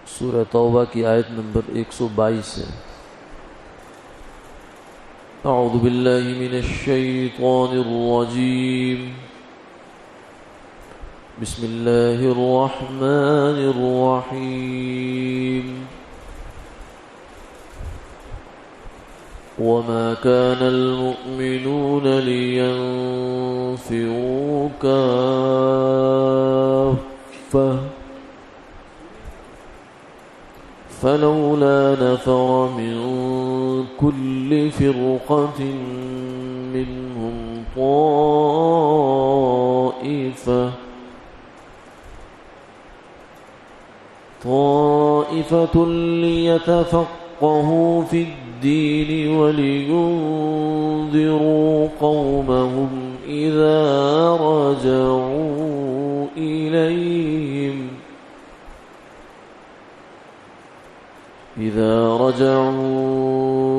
سورہ توبہ کی آیت نمبر 122 ہے۔ اعوذ باللہ من الشیطان الرجیم، بسم اللہ الرحمن الرحیم۔ وما كان المؤمنون لينفروا كافة فلولا نفر من كل فرقة منهم طائفة ليتفقهوا في الدين ولينذروا قومهم إذا رجعوا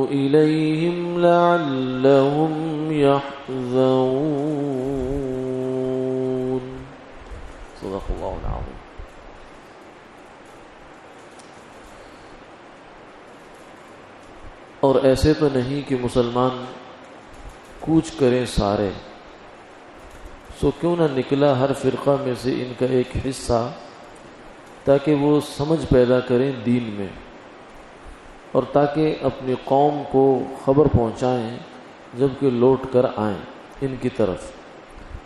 إليهم لعلهم يحذرون۔ صدق اللہ العظیم۔ اور ایسے تو نہیں کہ مسلمان کوچ کریں سارے، سو کیوں نہ نکلا ہر فرقہ میں سے ان کا ایک حصہ، تاکہ وہ سمجھ پیدا کریں دین میں، اور تاکہ اپنی قوم کو خبر پہنچائیں جب کہ لوٹ کر آئیں ان کی طرف،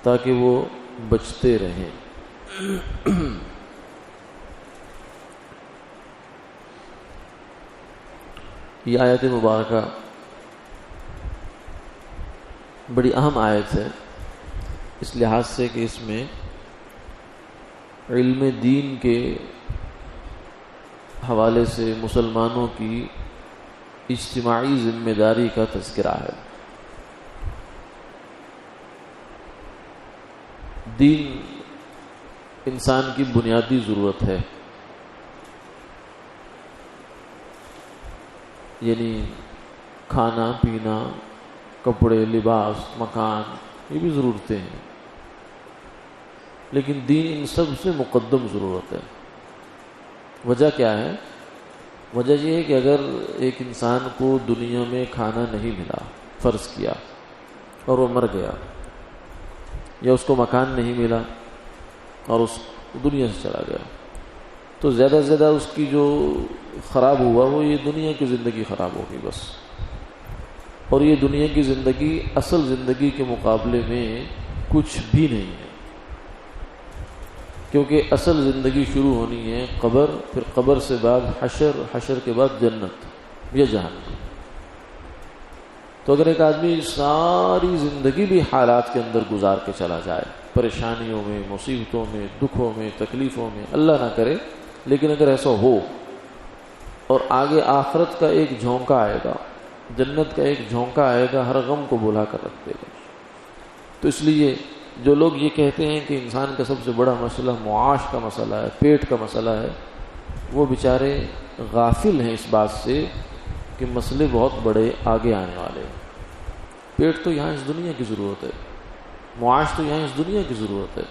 تاکہ وہ بچتے رہیں۔ یہ آیت مبارکہ بڑی اہم آیت ہے، اس لحاظ سے کہ اس میں علم دین کے حوالے سے مسلمانوں کی اجتماعی ذمہ داری کا تذکرہ ہے۔ دین انسان کی بنیادی ضرورت ہے، یعنی کھانا پینا، کپڑے، لباس، مکان، یہ بھی ضرورتیں ہیں، لیکن دین ان سب سے مقدم ضرورت ہے۔ وجہ کیا ہے؟ وجہ یہ ہے کہ اگر ایک انسان کو دنیا میں کھانا نہیں ملا، فرض کیا، اور وہ مر گیا، یا اس کو مکان نہیں ملا اور اس دنیا سے چلا گیا، تو زیادہ سے زیادہ اس کی جو خراب ہوا وہ یہ دنیا کی زندگی خراب ہوگی بس، اور یہ دنیا کی زندگی اصل زندگی کے مقابلے میں کچھ بھی نہیں ہے، کیونکہ اصل زندگی شروع ہونی ہے قبر، پھر قبر سے بعد حشر، حشر کے بعد جنت یا جہنم۔ تو اگر ایک آدمی ساری زندگی بھی حالات کے اندر گزار کے چلا جائے، پریشانیوں میں، مصیبتوں میں، دکھوں میں، تکلیفوں میں، اللہ نہ کرے، لیکن اگر ایسا ہو اور آگے آخرت کا ایک جھونکا آئے گا، جنت کا ایک جھونکا آئے گا، ہر غم کو بھلا کر رکھ دے گا۔ تو اس لیے جو لوگ یہ کہتے ہیں کہ انسان کا سب سے بڑا مسئلہ معاش کا مسئلہ ہے، پیٹ کا مسئلہ ہے، وہ بیچارے غافل ہیں اس بات سے کہ مسئلے بہت بڑے آگے آنے والے ہیں۔ پیٹ تو یہاں اس دنیا کی ضرورت ہے، معاش تو یہاں اس دنیا کی ضرورت ہے،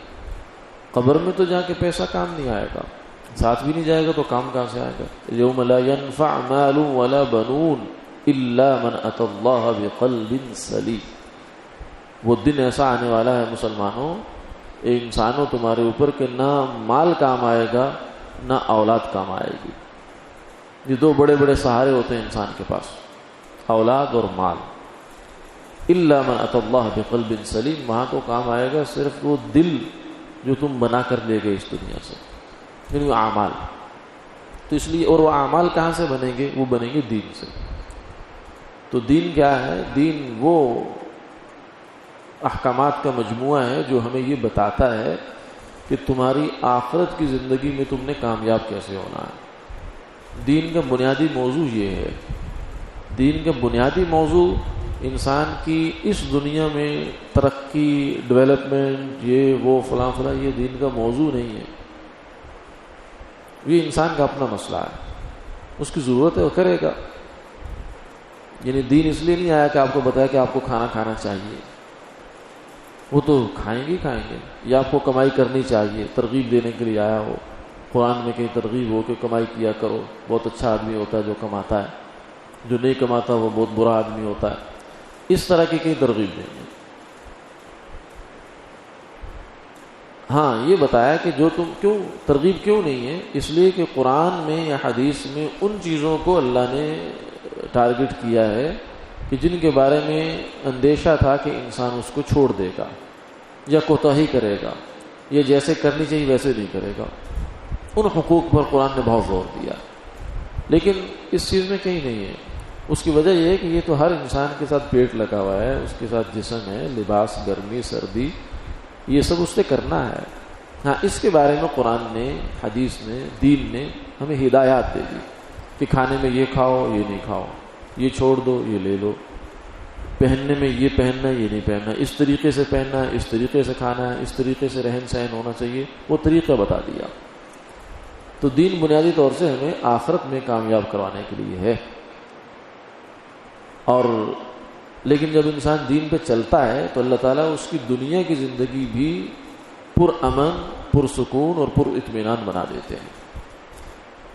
قبر میں تو جا کے پیسہ کام نہیں آئے گا، ساتھ بھی نہیں جائے گا تو کام کہاں سے آئے گا؟ یوم لا ينفع مال ولا بنون الا من اتى اللہ بقلب سلیم۔ وہ دن ایسا آنے والا ہے مسلمانوں، اے انسانوں تمہارے اوپر کہ نہ مال کام آئے گا نہ اولاد کام آئے گی۔ یہ دو بڑے بڑے سہارے ہوتے ہیں انسان کے پاس، اولاد اور مال۔ الا من اتى اللہ بقلب سلیم، وہاں تو کام آئے گا صرف وہ دل جو تم بنا کر لے گئے اس دنیا سے، یعنی وہ اعمال۔ تو اس لیے، اور وہ اعمال کہاں سے بنیں گے؟ وہ بنیں گے دین سے۔ تو دین کیا ہے؟ دین وہ احکامات کا مجموعہ ہے جو ہمیں یہ بتاتا ہے کہ تمہاری آخرت کی زندگی میں تم نے کامیاب کیسے ہونا ہے۔ دین کا بنیادی موضوع یہ ہے، دین کا بنیادی موضوع انسان کی اس دنیا میں ترقی، ڈیولپمنٹ، یہ وہ فلاں فلاں، یہ دین کا موضوع نہیں ہے، یہ انسان کا اپنا مسئلہ ہے، اس کی ضرورت ہے وہ کرے گا۔ یعنی دین اس لیے نہیں آیا کہ آپ کو بتایا کہ آپ کو کھانا کھانا چاہیے، وہ تو کھائیں گے، یا آپ کو کمائی کرنی چاہیے، ترغیب دینے کے لیے آیا ہو، قرآن میں کہیں ترغیب ہو کہ کمائی کیا کرو، بہت اچھا آدمی ہوتا ہے جو کماتا ہے، جو نہیں کماتا وہ بہت برا آدمی ہوتا ہے، اس طرح کی کہیں ترغیب نہیں ہے۔ ہاں یہ بتایا کہ جو تم ترغیب کیوں نہیں ہے، اس لیے کہ قرآن میں یا حدیث میں ان چیزوں کو اللہ نے ٹارگٹ کیا ہے کہ جن کے بارے میں اندیشہ تھا کہ انسان اس کو چھوڑ دے گا یا کوتاہی کرے گا یا جیسے کرنی چاہیے ویسے نہیں کرے گا، ان حقوق پر قرآن نے بہت زور دیا، لیکن اس چیز میں کہیں نہیں ہے۔ اس کی وجہ یہ ہے کہ یہ تو ہر انسان کے ساتھ پیٹ لگا ہوا ہے، اس کے ساتھ جسم ہے، لباس، گرمی، سردی، یہ سب اس سے کرنا ہے۔ ہاں اس کے بارے میں قرآن نے، حدیث نے، دین نے ہمیں ہدایات دے دی کہ کھانے میں یہ کھاؤ، یہ نہیں کھاؤ، یہ چھوڑ دو، یہ لے لو، پہننے میں یہ پہننا، یہ نہیں پہننا، اس طریقے سے پہننا ہے، اس طریقے سے کھانا ہے، اس طریقے سے رہن سہن ہونا چاہیے، وہ طریقہ بتا دیا۔ تو دین بنیادی طور سے ہمیں آخرت میں کامیاب کروانے کے لیے ہے، اور لیکن جب انسان دین پہ چلتا ہے تو اللہ تعالیٰ اس کی دنیا کی زندگی بھی پر امن، پر سکون اور پر اطمینان بنا دیتے ہیں۔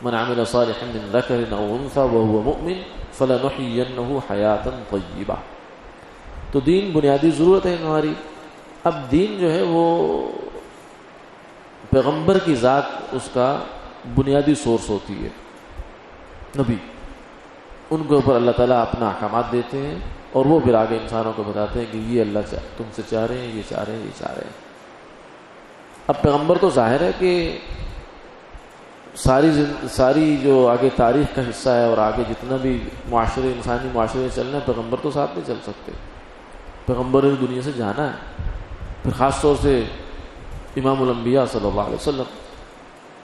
من عمل صالحا من ذکر او انثى وهو مؤمن فلنحيينه حیاتا طیبہ۔ تو دین بنیادی ضرورت ہے ہماری۔ اب دین جو ہے وہ پیغمبر کی ذات اس کا بنیادی سورس ہوتی ہے، نبی، ان کے اوپر اللہ تعالیٰ اپنا احکامات دیتے ہیں اور وہ پھر آگے انسانوں کو بتاتے ہیں کہ یہ اللہ تم سے چاہ رہے ہیں، یہ چاہ رہے ہیں، یہ چاہ رہے ہیں۔ اب پیغمبر تو ظاہر ہے کہ ساری جو آگے تاریخ کا حصہ ہے اور آگے جتنا بھی معاشرے، انسانی معاشرے چلنا ہے، پیغمبر تو ساتھ نہیں چل سکتے، پیغمبر نے دنیا سے جانا ہے۔ پھر خاص طور سے امام الانبیاء صلی اللہ علیہ وسلم،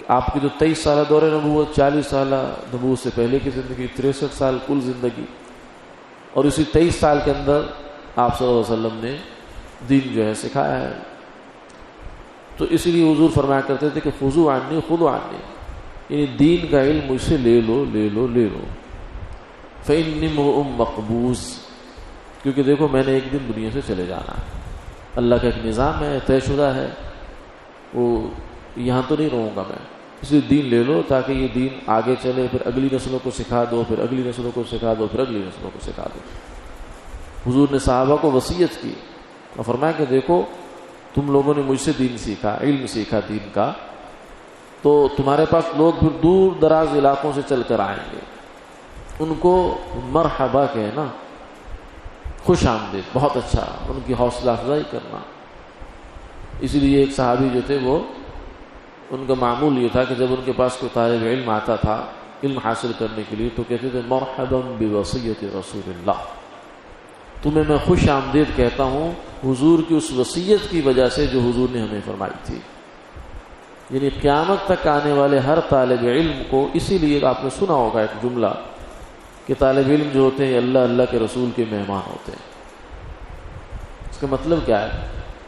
آپ کی جو 23 سالہ دور نبوت، 40 سالہ نبوت سے پہلے کی زندگی، 63 سال کل زندگی، اور اسی 23 سال کے اندر آپ صلی اللہ علیہ وسلم نے دین جو ہے سکھایا ہے۔ تو اسی لیے حضور فرمایا کرتے تھے کہ خذوا عنی خذوا عنی، یعنی دین کا علم مجھ سے لے لو لے لو لے لو، فإنی امرؤ مقبوض، کیونکہ دیکھو میں نے ایک دن دنیا سے چلے جانا ہے، اللہ کا ایک نظام ہے، طے شدہ ہے، وہ یہاں تو نہیں رہوں گا میں، اس لیے دین لے لو تاکہ یہ دین آگے چلے، پھر اگلی نسلوں کو سکھا دو، پھر اگلی نسلوں کو سکھا دو، پھر اگلی نسلوں کو سکھا دو۔ حضور نے صحابہ کو وصیت کی اور فرمایا کہ دیکھو تم لوگوں نے مجھ سے دین سیکھا، علم سیکھا دین کا، تو تمہارے پاس لوگ پھر دور دراز علاقوں سے چل کر آئیں گے، ان کو مرحبا کہنا، خوش آمدید، بہت اچھا، ان کی حوصلہ افزائی کرنا۔ اسی لیے ایک صحابی جو تھے، وہ ان کا معمول یہ تھا کہ جب ان کے پاس کوئی طالب علم آتا تھا علم حاصل کرنے کے لیے تو کہتے تھے مرحبا بوصیت رسول اللہ، تمہیں میں خوش آمدید کہتا ہوں حضور کی اس وصیت کی وجہ سے جو حضور نے ہمیں فرمائی تھی۔ یعنی قیامت تک آنے والے ہر طالب علم کو، اسی لیے آپ نے سنا ہوگا ایک جملہ کہ طالب علم جو ہوتے ہیں اللہ اللہ کے رسول کے مہمان ہوتے ہیں۔ اس کا مطلب کیا ہے؟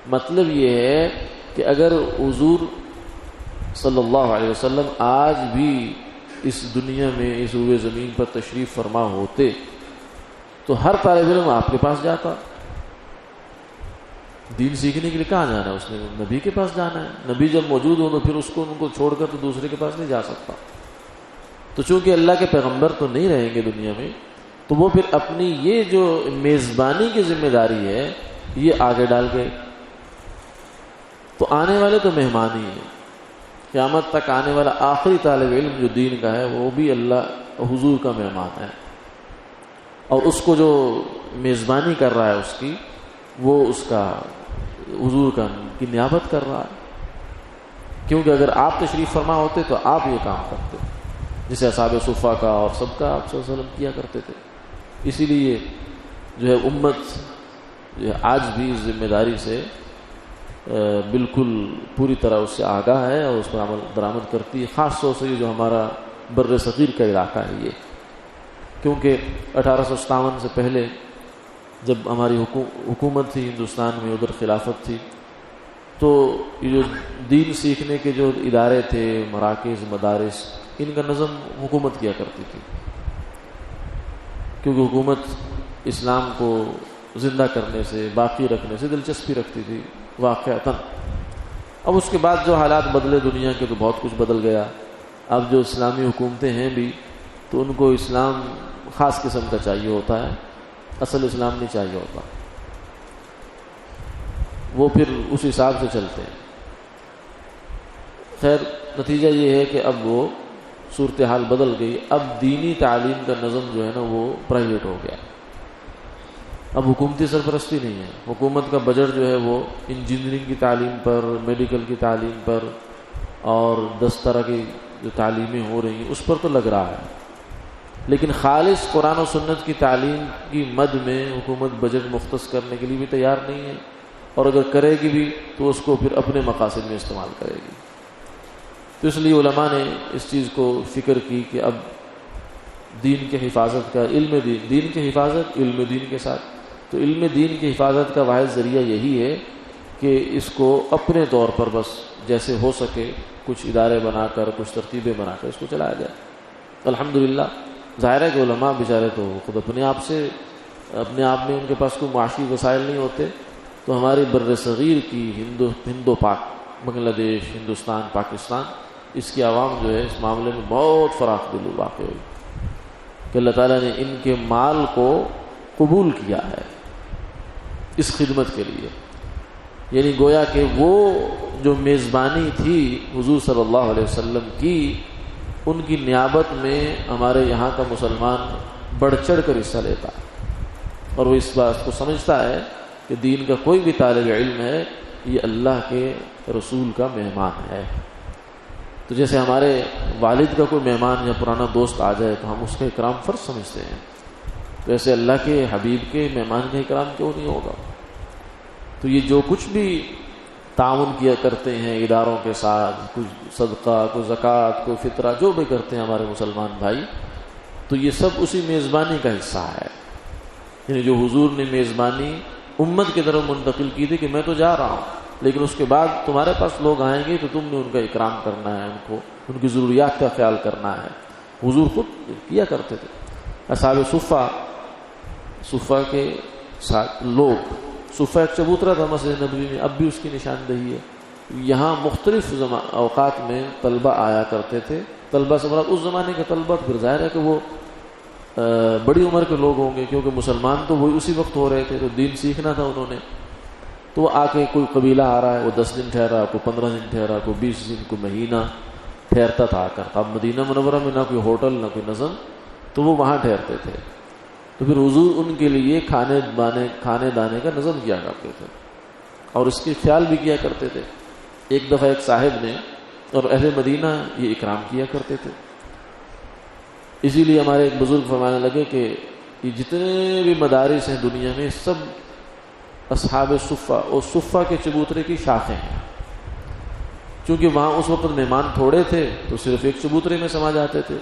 مطلب یہ ہے کہ اگر حضور صلی اللہ علیہ وسلم آج بھی اس دنیا میں، اس روئے زمین پر تشریف فرما ہوتے تو ہر طالب علم آپ کے پاس جاتا۔ دین سیکھنے کے لیے کہاں جانا ہے؟ اس نے نبی کے پاس جانا ہے۔ نبی جب موجود ہو تو پھر اس کو ان کو چھوڑ کر تو دوسرے کے پاس نہیں جا سکتا۔ تو چونکہ اللہ کے پیغمبر تو نہیں رہیں گے دنیا میں، تو وہ پھر اپنی یہ جو میزبانی کی ذمہ داری ہے یہ آگے ڈال گئے۔ تو آنے والے تو مہمان ہی ہیں، قیامت تک آنے والا آخری طالب علم جو دین کا ہے وہ بھی اللہ حضور کا مہمان ہے، اور اس کو جو میزبانی کر رہا ہے اس کی، وہ اس کا حضور کی نیابت کر رہا ہے۔ کیونکہ اگر آپ تشریف فرما ہوتے تو آپ یہ کام کرتے، جسے اصحاب صفہ کا اور سب کا آپ صلی اللہ علیہ وسلم کیا کرتے تھے۔ اسی لیے جو ہے امت جو ہے آج بھی اس ذمہ داری سے بالکل پوری طرح اس سے آگاہ ہے اور اس پر عمل درآمد کرتی ہے، خاص طور سے یہ جو ہمارا بر صغیر کا علاقہ ہے یہ، کیونکہ 1857 سے پہلے جب ہماری حکومت تھی ہندوستان میں، ادھر خلافت تھی، تو یہ جو دین سیکھنے کے جو ادارے تھے، مراکز، مدارس، ان کا نظم حکومت کیا کرتی تھی، کیونکہ حکومت اسلام کو زندہ کرنے سے، باقی رکھنے سے دلچسپی رکھتی تھی واقعتاً۔ اب اس کے بعد جو حالات بدلے دنیا کے تو بہت کچھ بدل گیا. اب جو اسلامی حکومتیں ہیں بھی تو ان کو اسلام خاص قسم کا چاہیے ہوتا ہے، اصل اسلام نہیں چاہیے ہوتا. وہ پھر اس حساب سے چلتے ہیں. خیر نتیجہ یہ ہے کہ اب وہ صورتحال بدل گئی. اب دینی تعلیم کا نظم جو ہے نا وہ پرائیویٹ ہو گیا. اب حکومتی سرپرستی نہیں ہے. حکومت کا بجٹ جو ہے وہ انجینئرنگ کی تعلیم پر، میڈیکل کی تعلیم پر اور 10 طرح کی جو تعلیمیں ہو رہی ہیں اس پر تو لگ رہا ہے، لیکن خالص قرآن و سنت کی تعلیم کی مد میں حکومت بجٹ مختص کرنے کے لیے بھی تیار نہیں ہے، اور اگر کرے گی بھی تو اس کو پھر اپنے مقاصد میں استعمال کرے گی. تو اس لیے علماء نے اس چیز کو فکر کی کہ اب دین کی حفاظت کا دین کی حفاظت علم دین کے ساتھ. تو علم دین کی حفاظت کا واحد ذریعہ یہی ہے کہ اس کو اپنے طور پر بس جیسے ہو سکے کچھ ادارے بنا کر، کچھ ترتیبیں بنا کر اس کو چلایا جائے. الحمدللہ ظاہر ہے کہ علماء بیچارے تو خود اپنے آپ میں ان کے پاس کوئی معاشی وسائل نہیں ہوتے. تو ہماری بر صغیر کی ہند و پاک، بنگلہ دیش، ہندوستان، پاکستان، اس کی عوام جو ہے اس معاملے میں بہت فراخ دل واقع ہوئی کہ اللہ تعالیٰ نے ان کے مال کو قبول کیا ہے اس خدمت کے لیے. یعنی گویا کہ وہ جو میزبانی تھی حضور صلی اللہ علیہ وسلم کی، ان کی نیابت میں ہمارے یہاں کا مسلمان بڑھ چڑھ کر حصہ لیتا ہے، اور وہ اس بات کو سمجھتا ہے کہ دین کا کوئی بھی طالب علم ہے یہ اللہ کے رسول کا مہمان ہے. تو جیسے ہمارے والد کا کوئی مہمان یا پرانا دوست آ جائے تو ہم اس کا اکرام فرض سمجھتے ہیں، تو ایسے اللہ کے حبیب کے مہمان کا اکرام کیوں نہیں ہوگا. تو یہ جو کچھ بھی تعاون کیا کرتے ہیں اداروں کے ساتھ، کچھ صدقہ، کوئی زکوٰۃ، کوئی فطرہ، جو بھی کرتے ہیں ہمارے مسلمان بھائی، تو یہ سب اسی میزبانی کا حصہ ہے. یعنی جو حضور نے میزبانی امت کی طرف منتقل کی تھی کہ میں تو جا رہا ہوں لیکن اس کے بعد تمہارے پاس لوگ آئیں گے تو تم نے ان کا اکرام کرنا ہے، ان کی ضروریات کا خیال کرنا ہے. حضور خود کیا کرتے تھے. اصحاب صفہ کے ساتھ لوگ، صفہ ایک چبوترا تھا مسجد نبوی میں، اب بھی اس کی نشاندہی ہے. یہاں مختلف اوقات میں طلبہ آیا کرتے تھے. طلبہ سے مراد اس زمانے کے طلبہ، پھر ظاہر ہے کہ وہ بڑی عمر کے لوگ ہوں گے کیونکہ مسلمان تو وہی اسی وقت ہو رہے تھے، تو دین سیکھنا تھا انہوں نے. تو وہ آ کے کوئی قبیلہ آ رہا ہے، وہ 10 دن ٹھہرا، کوئی 15 دن ٹھہرا، کوئی 20 دن، کوئی مہینہ ٹھہرتا تھا آ کر. اب مدینہ منورہ میں نہ کوئی ہوٹل نہ کوئی نظم، تو وہ وہاں ٹھہرتے تھے. تو پھر حضور ان کے لیے کھانے دانے کا نظم کیا کرتے تھے اور اس کے خیال بھی کیا کرتے تھے. ایک دفعہ ایک صاحب نے اور اہل مدینہ یہ اکرام کیا کرتے تھے. اسی لیے ہمارے ایک بزرگ فرمانے لگے کہ یہ جتنے بھی مدارس ہیں دنیا میں سب اصحاب صفہ اور صفہ کے چبوترے کی شاخیں ہیں. چونکہ وہاں اس وقت مہمان تھوڑے تھے تو صرف ایک چبوترے میں سما جاتے تھے.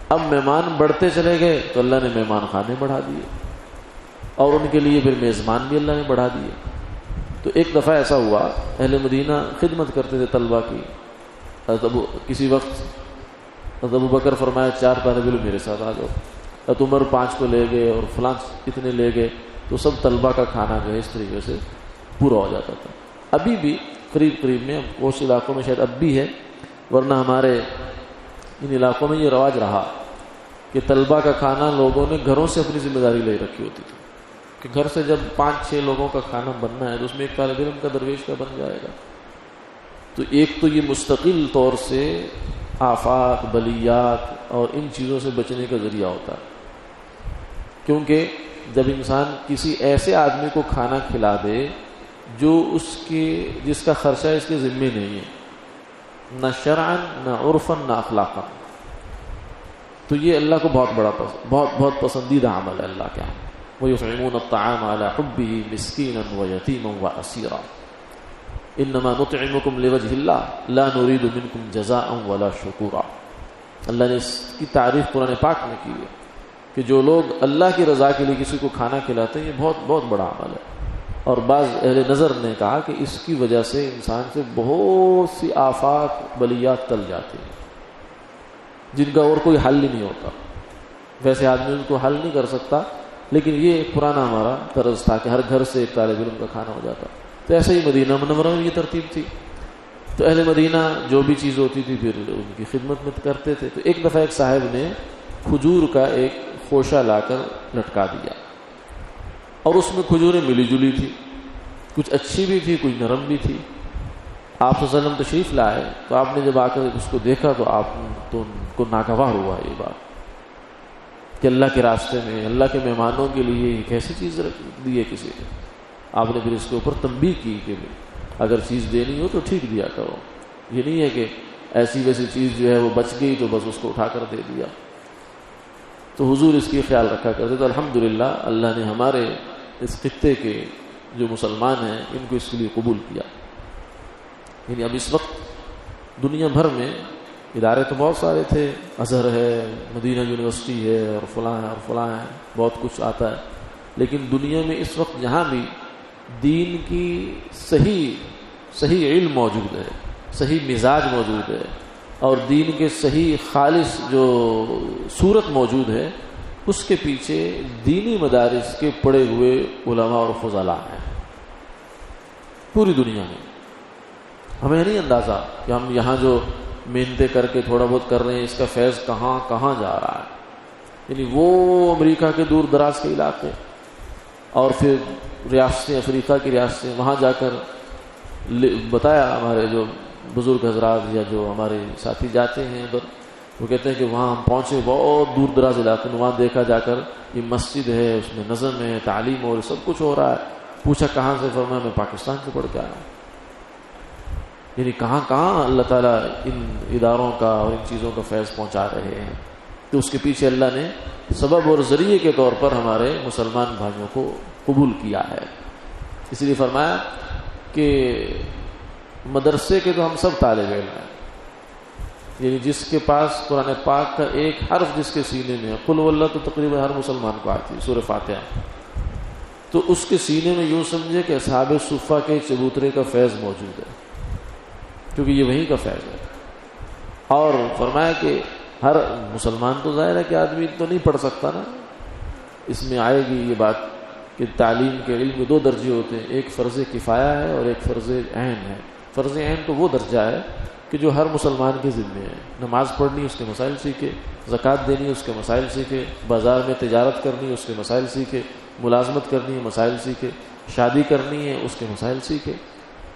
اب مہمان بڑھتے چلے گئے تو اللہ نے مہمان خانے بڑھا دیے اور ان کے لیے پھر میزبان بھی اللہ نے بڑھا دیے. تو ایک دفعہ ایسا ہوا، اہل مدینہ خدمت کرتے تھے طلبہ کی. کسی وقت حضرت ابو بکر فرمایا 4 طالب علم میرے ساتھ آ جاؤ. حضرت عمر 5 کو لے گئے اور فلاں اتنے لے گئے، تو سب طلبہ کا کھانا جو ہے اس طریقے سے پورا ہو جاتا تھا. ابھی بھی قریب میں کچھ علاقوں میں شاید اب بھی ہے، ورنہ ہمارے ان علاقوں میں یہ رواج رہا کہ طلبہ کا کھانا لوگوں نے گھروں سے اپنی ذمہ داری لے رکھی ہوتی تھی کہ گھر سے جب 5-6 لوگوں کا کھانا بننا ہے تو اس میں ایک طالب علم کا درویش کا بن جائے گا. تو ایک تو یہ مستقل طور سے آفات، بلیات اور ان چیزوں سے بچنے کا ذریعہ ہوتا ہے. کیونکہ جب انسان کسی ایسے آدمی کو کھانا کھلا دے جو جس کا خرچہ اس کے ذمے نہیں ہے، نہ شرعاً نہ عرفاً نہ اخلاقاً، تو یہ اللہ کو بہت پسندیدہ عمل ہے اللہ کے یہاں. وَيُطْعِمُونَ الطَّعَامَ عَلَىٰ حُبِّهِ مِسْكِينًا وَيَتِيمًا وَأَسِيرًا إِنَّمَا نُطْعِمُكُمْ لِوَجْهِ اللَّهِ لَا نُرِيدُ مِنكُمْ جَزَاءً وَلَا شُكُورًا. اللہ نے اس کی تعریف قرآن پاک میں کی ہے کہ جو لوگ اللہ کی رضا کے لیے کسی کو کھانا کھلاتے ہیں یہ بہت بڑا عمل ہے. اور بعض اہل نظر نے کہا کہ اس کی وجہ سے انسان سے بہت سی آفات، بلیات ٹل جاتی ہیں جن کا اور کوئی حل ہی نہیں ہوتا. ویسے آدمی ان کو حل نہیں کر سکتا، لیکن یہ ایک پرانا ہمارا طرز تھا کہ ہر گھر سے ایک طالب علم کا کھانا ہو جاتا. تو ایسے ہی مدینہ منورہ میں یہ ترتیب تھی. تو اہل مدینہ جو بھی چیز ہوتی تھی پھر ان کی خدمت میں کرتے تھے. تو ایک دفعہ ایک صاحب نے کھجور کا ایک خوشہ لا کر لٹکا دیا اور اس میں کھجوریں ملی جلی تھی، کچھ اچھی بھی تھی کچھ نرم بھی تھی. آپ صلی اللہ علیہ وسلم تشریف لائے تو آپ نے جب آ کر اس کو دیکھا تو آپ تو کو ناگوار ہوا یہ بات کہ اللہ کے راستے میں اللہ کے مہمانوں کے لیے ایک ایسی چیز رکھ دی ہے کسی نے. آپ نے پھر اس کے اوپر تنبیہ کی کہ اگر چیز دینی ہو تو ٹھیک دیا کرو، یہ نہیں ہے کہ ایسی ویسی چیز جو ہے وہ بچ گئی تو بس اس کو اٹھا کر دے دیا. تو حضور اس کی خیال رکھا کرتے. تو الحمدللہ اللہ نے ہمارے اس خطے کے جو مسلمان ہیں ان کو اس کے لیے قبول کیا. یعنی اب اس وقت دنیا بھر میں ادارے تو بہت سارے تھے، ازہر ہے، مدینہ یونیورسٹی ہے، اور فلاں ہے اور فلاں ہے، بہت کچھ آتا ہے. لیکن دنیا میں اس وقت جہاں بھی دین کی صحیح علم موجود ہے، صحیح مزاج موجود ہے اور دین کے صحیح خالص جو صورت موجود ہے، اس کے پیچھے دینی مدارس کے پڑے ہوئے علماء اور فضلاء ہیں پوری دنیا میں. ہمیں نہیں اندازہ کہ ہم یہاں جو محنتیں کر کے تھوڑا بہت کر رہے ہیں اس کا فیض کہاں کہاں جا رہا ہے. یعنی وہ امریکہ کے دور دراز کے علاقے اور پھر ریاستیں، افریقہ کی ریاستیں، وہاں جا کر بتایا ہمارے جو بزرگ حضرات یا جو ہمارے ساتھی جاتے ہیں ادھر، وہ کہتے ہیں کہ وہاں ہم پہنچے بہت دور دراز علاقے میں، وہاں دیکھا جا کر یہ مسجد ہے، اس میں نظم ہے، تعلیم اور سب کچھ ہو رہا ہے. پوچھا کہاں سے؟ فرمایا میں پاکستان سے پڑھ کے آیا ہوں. یعنی کہاں کہاں اللہ تعالیٰ ان اداروں کا اور ان چیزوں کا فیض پہنچا رہے ہیں. تو اس کے پیچھے اللہ نے سبب اور ذریعے کے طور پر ہمارے مسلمان بھائیوں کو قبول کیا ہے. اس لیے فرمایا کہ مدرسے کے تو ہم سب طالب علم ہیں. یعنی جس کے پاس قرآن پاک کا ایک حرف جس کے سینے میں ہے، قل واللہ تو تقریباً ہر مسلمان کو آتی ہے، سورہ فاتحہ، تو اس کے سینے میں یوں سمجھے کہ اصحاب صفہ کے چبوترے کا فیض موجود ہے، کیونکہ یہ وہیں کا فیض ہے. اور فرمایا کہ ہر مسلمان تو ظاہر ہے کہ آدمی تو نہیں پڑھ سکتا نا. اس میں آئے گی یہ بات کہ تعلیم کے علم میں دو درجے ہوتے ہیں، ایک فرض کفایہ ہے اور ایک فرض عین ہے. فرض عین تو وہ درجہ ہے کہ جو ہر مسلمان کے ذمے ہے. نماز پڑھنی اس کے مسائل سیکھے، زکوٰۃ دینی اس کے مسائل سیکھے، بازار میں تجارت کرنی اس کے مسائل سیکھے، ملازمت کرنی ہے مسائل سیکھے، شادی کرنی ہے اس کے مسائل سیکھے.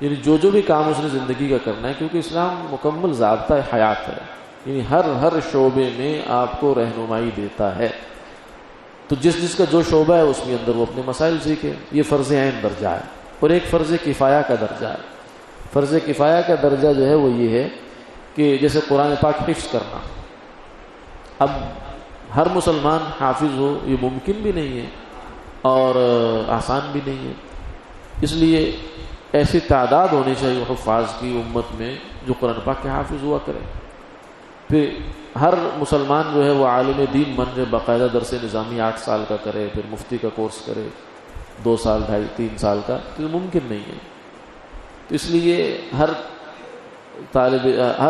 یعنی جو بھی کام اس نے زندگی کا کرنا ہے، کیونکہ اسلام مکمل ضابطہ حیات ہے. یعنی ہر شعبے میں آپ کو رہنمائی دیتا ہے. تو جس کا جو شعبہ ہے اس میں اندر وہ اپنے مسائل سیکھے. یہ فرض عین درجہ ہے. اور ایک فرض کفایہ کا درجہ ہے. فرض کفایہ کا درجہ جو ہے وہ یہ ہے کہ جیسے قرآن پاک حفظ کرنا. اب ہر مسلمان حافظ ہو یہ ممکن بھی نہیں ہے اور آسان بھی نہیں ہے. اس لیے ایسی تعداد ہونی چاہیے حفاظ کی امت میں جو قرآن پاک کے حافظ ہوا کرے. پھر ہر مسلمان جو ہے وہ عالم دین بن جائے، باقاعدہ درس نظامی 8 سال کا کرے، پھر مفتی کا کورس کرے 2 سال 2.5 3 سال کا، تو یہ ممکن نہیں ہے. تو اس لیے ہر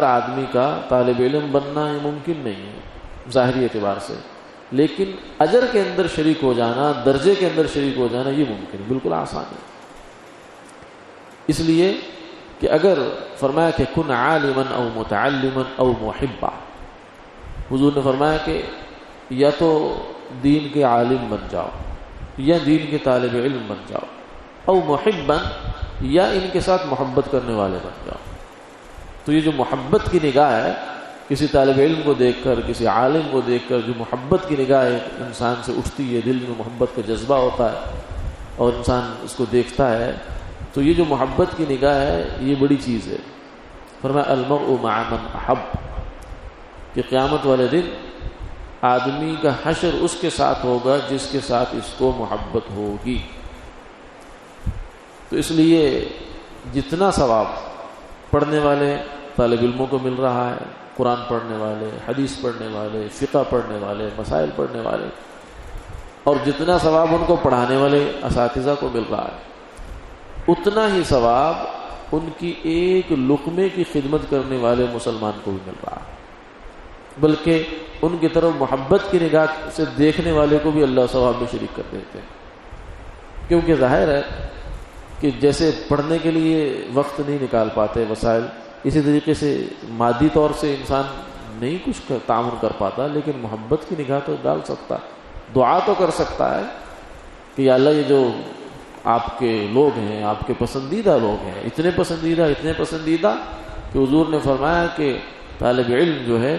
آدمی کا طالب علم بننا یہ ممکن نہیں ہے ظاہری اعتبار سے، لیکن اجر کے اندر شریک ہو جانا، درجے کے اندر شریک ہو جانا یہ ممکن ہے، بالکل آسان ہے. اس لیے کہ اگر فرمایا کہ کن عالما او متعلما او محبا، حضور نے فرمایا کہ یا تو دین کے عالم بن جاؤ یا دین کے طالب علم بن جاؤ، او محبا یا ان کے ساتھ محبت کرنے والے بن جاؤ. تو یہ جو محبت کی نگاہ ہے کسی طالب علم کو دیکھ کر، کسی عالم کو دیکھ کر، جو محبت کی نگاہ انسان سے اٹھتی ہے، دل میں محبت کا جذبہ ہوتا ہے اور انسان اس کو دیکھتا ہے، تو یہ جو محبت کی نگاہ ہے یہ بڑی چیز ہے. فرمایا المرء مع من احب، کہ قیامت والے دن آدمی کا حشر اس کے ساتھ ہوگا جس کے ساتھ اس کو محبت ہوگی. تو اس لیے جتنا ثواب پڑھنے والے طالب علموں کو مل رہا ہے، قرآن پڑھنے والے، حدیث پڑھنے والے، فقہ پڑھنے والے، مسائل پڑھنے والے، اور جتنا ثواب ان کو پڑھانے والے اساتذہ کو مل رہا ہے، اتنا ہی ثواب ان کی ایک لقمے کی خدمت کرنے والے مسلمان کو بھی مل رہا ہے. بلکہ ان کی طرف محبت کی نگاہ سے دیکھنے والے کو بھی اللہ ثواب میں شریک کر دیتے ہیں. کیونکہ ظاہر ہے کہ جیسے پڑھنے کے لیے وقت نہیں نکال پاتے، وسائل اسی طریقے سے مادی طور سے انسان نہیں کچھ تعاون کر پاتا، لیکن محبت کی نگاہ تو ڈال سکتا، دعا تو کر سکتا ہے کہ یا اللہ یہ جو آپ کے لوگ ہیں، آپ کے پسندیدہ لوگ ہیں، اتنے پسندیدہ کہ حضور نے فرمایا کہ طالب علم جو ہے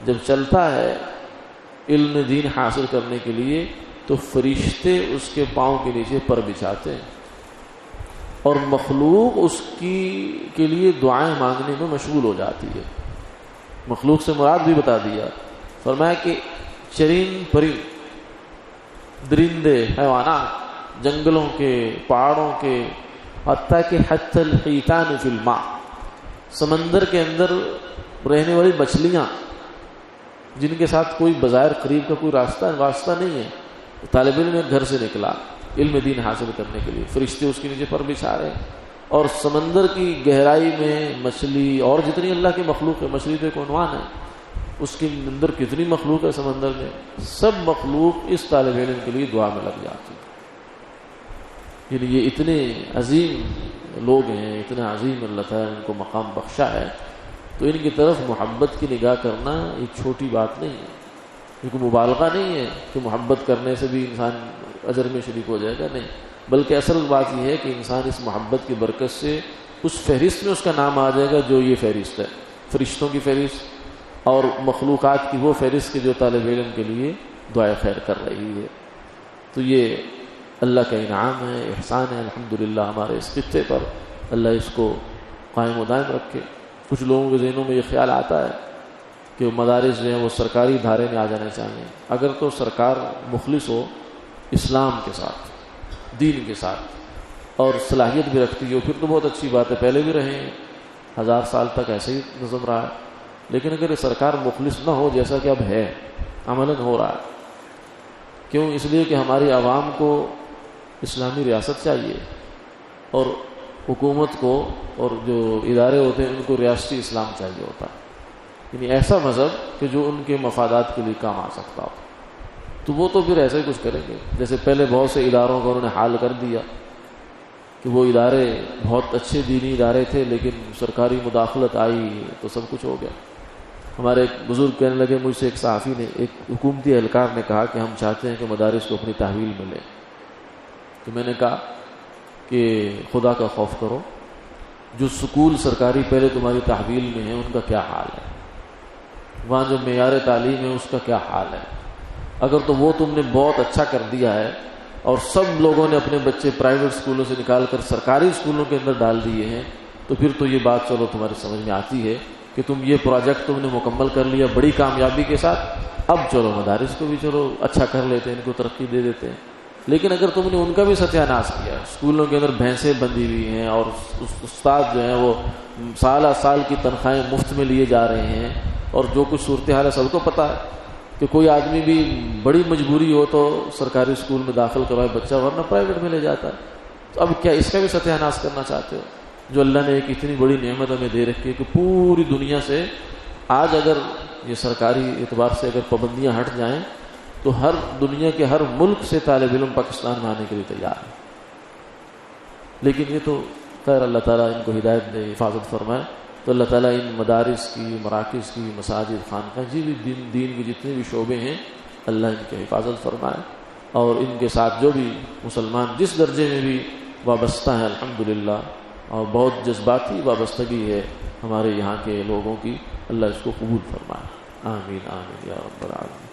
جب چلتا ہے علم دین حاصل کرنے کے لیے تو فرشتے اس کے پاؤں کے نیچے پر بچھاتے ہیں، اور مخلوق اس کے لیے دعائیں مانگنے میں مشغول ہو جاتی ہے۔ مخلوق سے مراد بھی بتا دیا، فرمایا کہ چرند پرند، درندے، حیوانات، جنگلوں کے، پہاڑوں کے، حتیٰ کہ حتی الحیتان فی الماء، سمندر کے اندر رہنے والی مچھلیاں جن کے ساتھ کوئی بظاہر قریب کا کوئی واسطہ نہیں ہے، طالب علم ایک گھر سے نکلا علم دین حاصل کرنے کے لیے، فرشتے اس کے نیچے پر بچھا رہے ہیں، اور سمندر کی گہرائی میں مچھلی اور جتنی اللہ کی مخلوق ہے، مچھلی تو ایک عنوان ہے، اس کے اندر کتنی مخلوق ہے سمندر میں، سب مخلوق اس طالب علم کے لیے دعا میں لگ جاتی ہے۔ یعنی یہ اتنے عظیم لوگ ہیں، اتنا عظیم اللہ تعالیٰ نے ان کو مقام بخشا ہے، تو ان کی طرف محبت کی نگاہ کرنا ایک چھوٹی بات نہیں ہے، یہ کوئی مبالغہ نہیں ہے کہ محبت کرنے سے بھی انسان اجر میں شریک ہو جائے گا، نہیں، بلکہ اصل بات یہ ہے کہ انسان اس محبت کی برکت سے اس فہرست میں اس کا نام آ جائے گا جو یہ فہرست ہے، فرشتوں کی فہرست اور مخلوقات کی وہ فہرست کہ جو طالب علم کے لیے دعائے خیر کر رہی ہے۔ تو یہ اللہ کا انعام ہے، احسان ہے، الحمدللہ ہمارے اس خطے پر، اللہ اس کو قائم و دائم رکھے۔ کچھ لوگوں کے ذہنوں میں یہ خیال آتا ہے کہ مدارس جو ہیں وہ سرکاری دھارے میں آ جانے چاہیے، اگر تو سرکار مخلص ہو اسلام کے ساتھ، دین کے ساتھ، اور صلاحیت بھی رکھتی ہو پھر تو بہت اچھی بات ہے، پہلے بھی رہے ہیں، 1000 سال تک ایسے ہی نظم رہا ہے، لیکن اگر یہ سرکار مخلص نہ ہو جیسا کہ اب ہے، عملاً ہو رہا ہے، کیوں؟ اس لیے کہ ہماری عوام کو اسلامی ریاست چاہیے، اور حکومت کو اور جو ادارے ہوتے ہیں ان کو ریاستی اسلام چاہیے ہوتا ہے، یعنی ایسا مذہب کہ جو ان کے مفادات کے لیے کام آ سکتا ہو، تو وہ تو پھر ایسا ہی کچھ کریں گے، جیسے پہلے بہت سے اداروں کو انہوں نے حال کر دیا کہ وہ ادارے بہت اچھے دینی ادارے تھے لیکن سرکاری مداخلت آئی تو سب کچھ ہو گیا۔ ہمارے ایک بزرگ کہنے لگے مجھ سے، ایک صحافی نے، ایک حکومتی اہلکار نے کہا کہ ہم چاہتے ہیں کہ مدارس کو اپنی تحویل ملے، تو میں نے کہا کہ خدا کا خوف کرو، جو سکول سرکاری پہلے تمہاری تحویل میں ہیں ان کا کیا حال ہے، وہاں جو معیار تعلیم ہے اس کا کیا حال ہے، اگر تو وہ تم نے بہت اچھا کر دیا ہے اور سب لوگوں نے اپنے بچے پرائیویٹ اسکولوں سے نکال کر سرکاری اسکولوں کے اندر ڈال دیے ہیں، تو پھر تو یہ بات چلو تمہاری سمجھ میں آتی ہے کہ تم یہ پروجیکٹ تم نے مکمل کر لیا بڑی کامیابی کے ساتھ، اب چلو مدارس کو بھی چلو اچھا کر لیتے ہیں، ان کو ترقی دے دیتے ہیں۔ لیکن اگر تم نے ان کا بھی ستیہ ناش کیا، اسکولوں کے اندر بھینسیں بندھی ہوئی ہیں اور استاد جو ہیں وہ سال کی تنخواہیں مفت میں لیے جا رہے ہیں، اور جو کچھ صورتحال ہے سب کو پتہ ہے کہ کوئی آدمی بھی بڑی مجبوری ہو تو سرکاری اسکول میں داخل کروائے بچہ، ورنہ پرائیویٹ میں لے جاتا ہے، تو اب کیا اس کا بھی ستیہ ناش کرنا چاہتے ہو؟ جو اللہ نے ایک اتنی بڑی نعمت ہمیں دے رکھی ہے کہ پوری دنیا سے آج اگر یہ سرکاری اعتبار سے اگر پابندیاں ہٹ جائیں تو ہر دنیا کے ہر ملک سے طالب علم پاکستان میں آنے کے لیے تیار ہے، لیکن یہ تو خیر اللہ تعالیٰ ان کو ہدایت دے، حفاظت فرمائے، تو اللہ تعالیٰ ان مدارس کی، مراکز کی، مساجد، خانقاہ جی بھی دین کے جتنے بھی شعبے ہیں اللہ ان کی حفاظت فرمائے، اور ان کے ساتھ جو بھی مسلمان جس درجے میں بھی وابستہ ہیں الحمدللہ، اور بہت جذباتی وابستگی ہے ہمارے یہاں کے لوگوں کی، اللہ اس کو قبول فرمائے، آمین آمین یا رب العالمین۔